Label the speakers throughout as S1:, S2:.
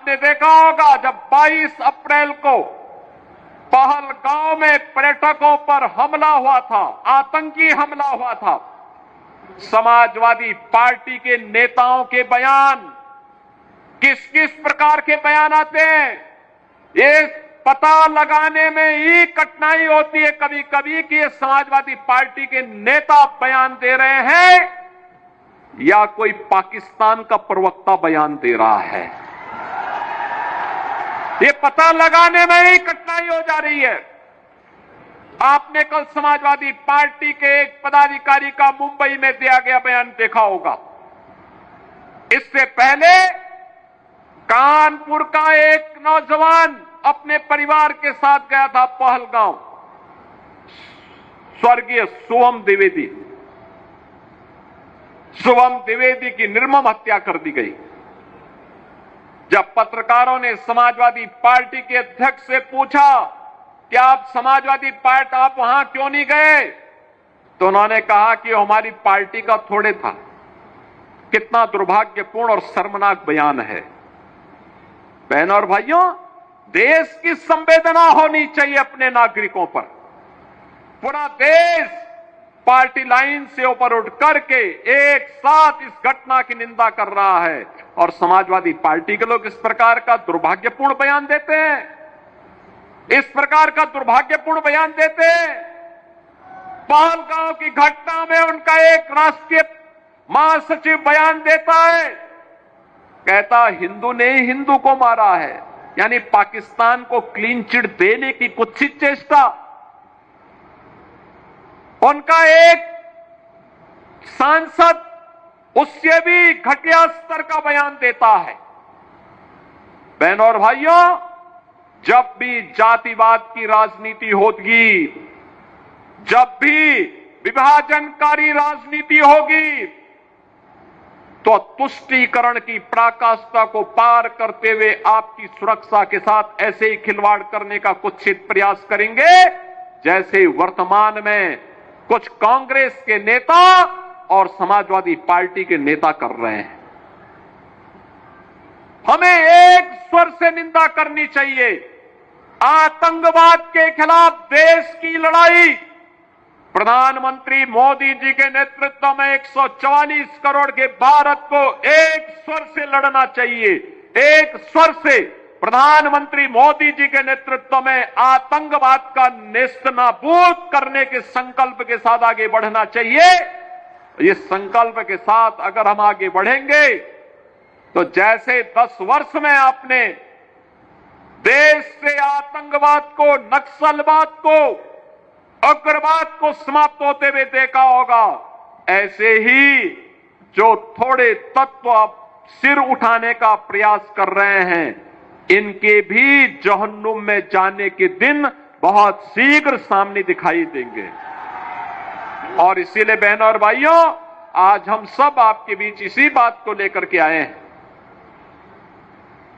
S1: आपने देखा होगा जब 22 अप्रैल को पहलगांव में पर्यटकों पर हमला हुआ था, आतंकी हमला हुआ था, समाजवादी पार्टी के नेताओं के बयान किस किस प्रकार के बयान आते हैं, ये पता लगाने में ही कठिनाई होती है कभी कभी कि ये समाजवादी पार्टी के नेता बयान दे रहे हैं या कोई पाकिस्तान का प्रवक्ता बयान दे रहा है। ये पता लगाने में ही कठिनाई हो जा रही है। आपने कल समाजवादी पार्टी के एक पदाधिकारी का मुंबई में दिया गया बयान देखा होगा। इससे पहले कानपुर का एक नौजवान अपने परिवार के साथ गया था पहलगांव, स्वर्गीय शुभम द्विवेदी की निर्मम हत्या कर दी गई। जब पत्रकारों ने समाजवादी पार्टी के अध्यक्ष से पूछा कि आप समाजवादी पार्टी आप वहां क्यों नहीं गए, तो उन्होंने कहा कि हमारी पार्टी का थोड़े था। कितना दुर्भाग्यपूर्ण और शर्मनाक बयान है। बहनों और भाइयों, देश की संवेदना होनी चाहिए अपने नागरिकों पर। पूरा देश पार्टी लाइन से ऊपर उठ करके एक साथ इस घटना की निंदा कर रहा है और समाजवादी पार्टी के लोग इस प्रकार का दुर्भाग्यपूर्ण बयान देते हैं, इस प्रकार का दुर्भाग्यपूर्ण बयान देते हैं। पहलगांव की घटना में उनका एक राष्ट्रीय महासचिव बयान देता है, कहता हिंदू ने हिंदू को मारा है, यानी पाकिस्तान को क्लीन चिट देने की कुत्सित चेष्टा। उनका एक सांसद उससे भी घटिया स्तर का बयान देता है। बहनों और भाइयों, जब भी जातिवाद की राजनीति होगी, जब भी विभाजनकारी राजनीति होगी, तो तुष्टीकरण की पराकाष्ठा को पार करते हुए आपकी सुरक्षा के साथ ऐसे ही खिलवाड़ करने का कुत्सित प्रयास करेंगे जैसे वर्तमान में कुछ कांग्रेस के नेता और समाजवादी पार्टी के नेता कर रहे हैं। हमें एक स्वर से निंदा करनी चाहिए। आतंकवाद के खिलाफ देश की लड़ाई प्रधानमंत्री मोदी जी के नेतृत्व में 144 करोड़ के भारत को एक स्वर से लड़ना चाहिए। एक स्वर से प्रधानमंत्री मोदी जी के नेतृत्व में आतंकवाद का नेस्तनाबूद करने के संकल्प के साथ आगे बढ़ना चाहिए। इस संकल्प के साथ अगर हम आगे बढ़ेंगे तो जैसे 10 वर्ष में आपने देश से आतंकवाद को, नक्सलवाद को, उग्रवाद को समाप्त होते हुए देखा होगा, ऐसे ही जो थोड़े तत्व सिर उठाने का प्रयास कर रहे हैं, इनके भी जहन्नुम में जाने के दिन बहुत शीघ्र सामने दिखाई देंगे। और इसीलिए बहनों और भाइयों, आज हम सब आपके बीच इसी बात को लेकर के आए हैं।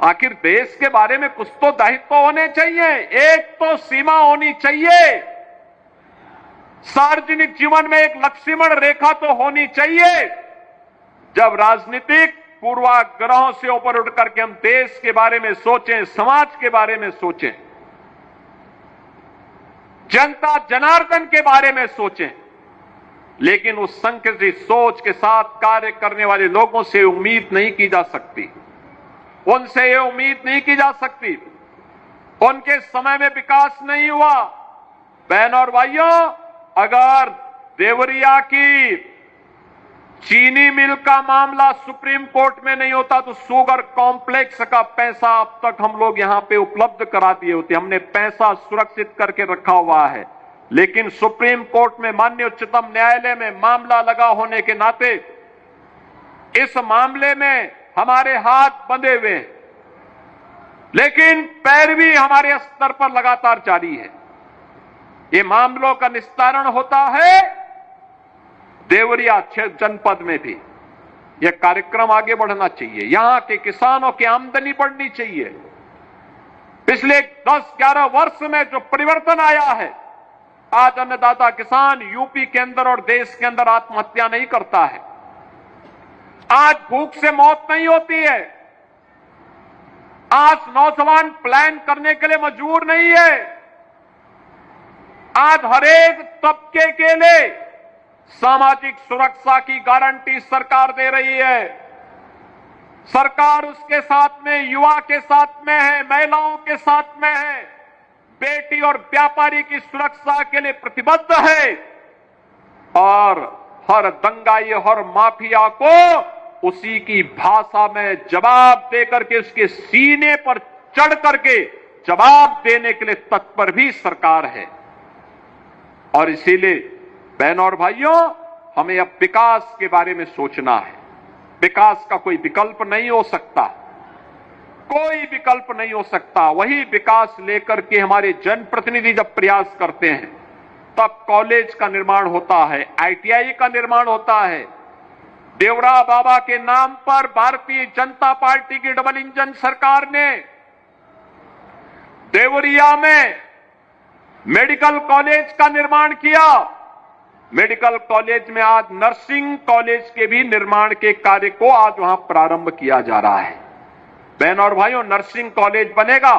S1: आखिर देश के बारे में कुछ तो दायित्व होने चाहिए, एक तो सीमा होनी चाहिए। सार्वजनिक जीवन में एक लक्ष्मण रेखा तो होनी चाहिए। जब राजनीतिक पूर्वाग्रहों से ऊपर उठ करके हम देश के बारे में सोचें, समाज के बारे में सोचें, जनता जनार्दन के बारे में सोचें, लेकिन उस संकुचित सोच के साथ कार्य करने वाले लोगों से उम्मीद नहीं की जा सकती। उनसे ये उम्मीद नहीं की जा सकती। उनके समय में विकास नहीं हुआ। बहनों और भाइयों, अगर देवरिया की चीनी मिल का मामला सुप्रीम कोर्ट में नहीं होता तो शुगर कॉम्प्लेक्स का पैसा अब तक हम लोग यहां पे उपलब्ध करा दिए होते। हमने पैसा सुरक्षित करके रखा हुआ है, लेकिन सुप्रीम कोर्ट में, माननीय उच्चतम न्यायालय में मामला लगा होने के नाते इस मामले में हमारे हाथ बंधे हुए हैं, लेकिन पैरवी हमारे स्तर पर लगातार जारी है। ये मामलों का निस्तारण होता है देवरिया जनपद में भी। यह कार्यक्रम आगे बढ़ना चाहिए। यहां के किसानों की आमदनी बढ़नी चाहिए। पिछले 10-11 वर्ष में जो परिवर्तन आया है, आज अन्नदाता किसान यूपी के अंदर और देश के अंदर आत्महत्या नहीं करता है। आज भूख से मौत नहीं होती है। आज नौजवान प्लान करने के लिए मजबूर नहीं है। आज हरेक तबके के लिए सामाजिक सुरक्षा की गारंटी सरकार दे रही है। सरकार उसके साथ में, युवा के साथ में है, महिलाओं के साथ में है, बेटी और व्यापारी की सुरक्षा के लिए प्रतिबद्ध है और हर दंगाई, हर माफिया को उसी की भाषा में जवाब देकर के उसके सीने पर चढ़ करके जवाब देने के लिए तत्पर भी सरकार है। और इसीलिए बहनों और भाइयों, हमें अब विकास के बारे में सोचना है। विकास का कोई विकल्प नहीं हो सकता, कोई विकल्प नहीं हो सकता। वही विकास लेकर के हमारे जनप्रतिनिधि जब प्रयास करते हैं तब कॉलेज का निर्माण होता है, आईटीआई का निर्माण होता है। देवरा बाबा के नाम पर भारतीय जनता पार्टी की डबल इंजन सरकार ने देवरिया में मेडिकल कॉलेज का निर्माण किया। मेडिकल कॉलेज में आज नर्सिंग कॉलेज के भी निर्माण के कार्य को आज वहां प्रारंभ किया जा रहा है। बहनों और भाइयों, नर्सिंग कॉलेज बनेगा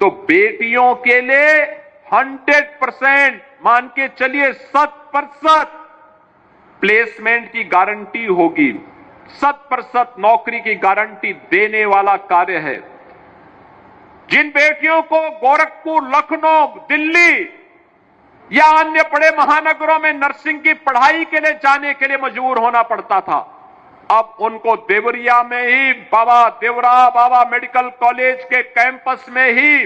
S1: तो बेटियों के लिए 100%, मान के चलिए 100% प्लेसमेंट की गारंटी होगी। 100% नौकरी की गारंटी देने वाला कार्य है। जिन बेटियों को गोरखपुर, लखनऊ, दिल्ली या अन्य बड़े महानगरों में नर्सिंग की पढ़ाई के लिए जाने के लिए मजबूर होना पड़ता था, अब उनको देवरिया में ही देवरा बाबा मेडिकल कॉलेज के कैंपस में ही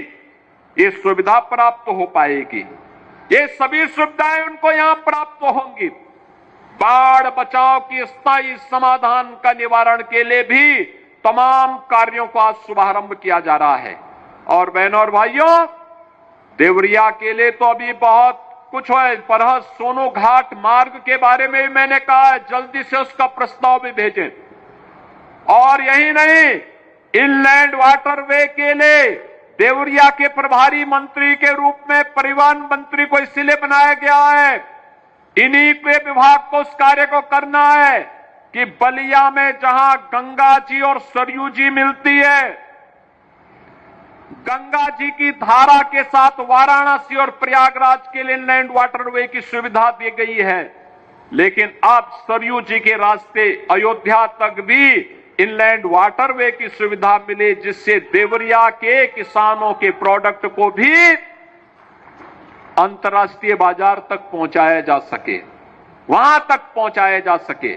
S1: ये सुविधा प्राप्त हो पाएगी। ये सभी सुविधाएं उनको यहां प्राप्त होंगी। बाढ़ बचाव की स्थायी समाधान का निवारण के लिए भी तमाम कार्यों को आज शुभारंभ किया जा रहा है। और बहनों और भाइयों, देवरिया के लिए तो अभी बहुत कुछ है। पर सोनो घाट मार्ग के बारे में भी मैंने कहा है, जल्दी से उसका प्रस्ताव भी भेजें। और यही नहीं, इनलैंड वाटरवे के लिए देवरिया के प्रभारी मंत्री के रूप में परिवहन मंत्री को इसलिए बनाया गया है, इन्हीं के विभाग को उस कार्य को करना है कि बलिया में जहां गंगा जी और सरयू जी मिलती है, गंगा जी की धारा के साथ वाराणसी और प्रयागराज के लिए इनलैंड वाटरवे की सुविधा दी गई है। लेकिन अब सरयू जी के रास्ते अयोध्या तक भी इनलैंड वाटरवे की सुविधा मिले, जिससे देवरिया के किसानों के प्रोडक्ट को भी अंतर्राष्ट्रीय बाजार तक पहुंचाया जा सके, वहां तक पहुंचाया जा सके।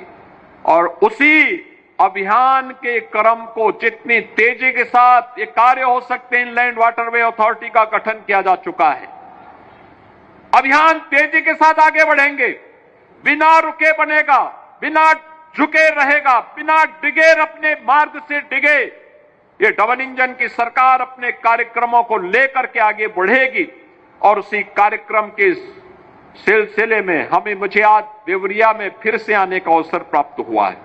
S1: और उसी अभियान के क्रम को जितनी तेजी के साथ ये कार्य हो सकते हैं, इनलैंड वाटरवे अथॉरिटी का गठन किया जा चुका है। अभियान तेजी के साथ आगे बढ़ेंगे, बिना रुके बनेगा, बिना झुके रहेगा, बिना डिगे अपने मार्ग से डिगे। ये डबल इंजन की सरकार अपने कार्यक्रमों को लेकर के आगे बढ़ेगी और उसी कार्यक्रम के सिलसिले में मुझे आज देवरिया में फिर से आने का अवसर प्राप्त हुआ है।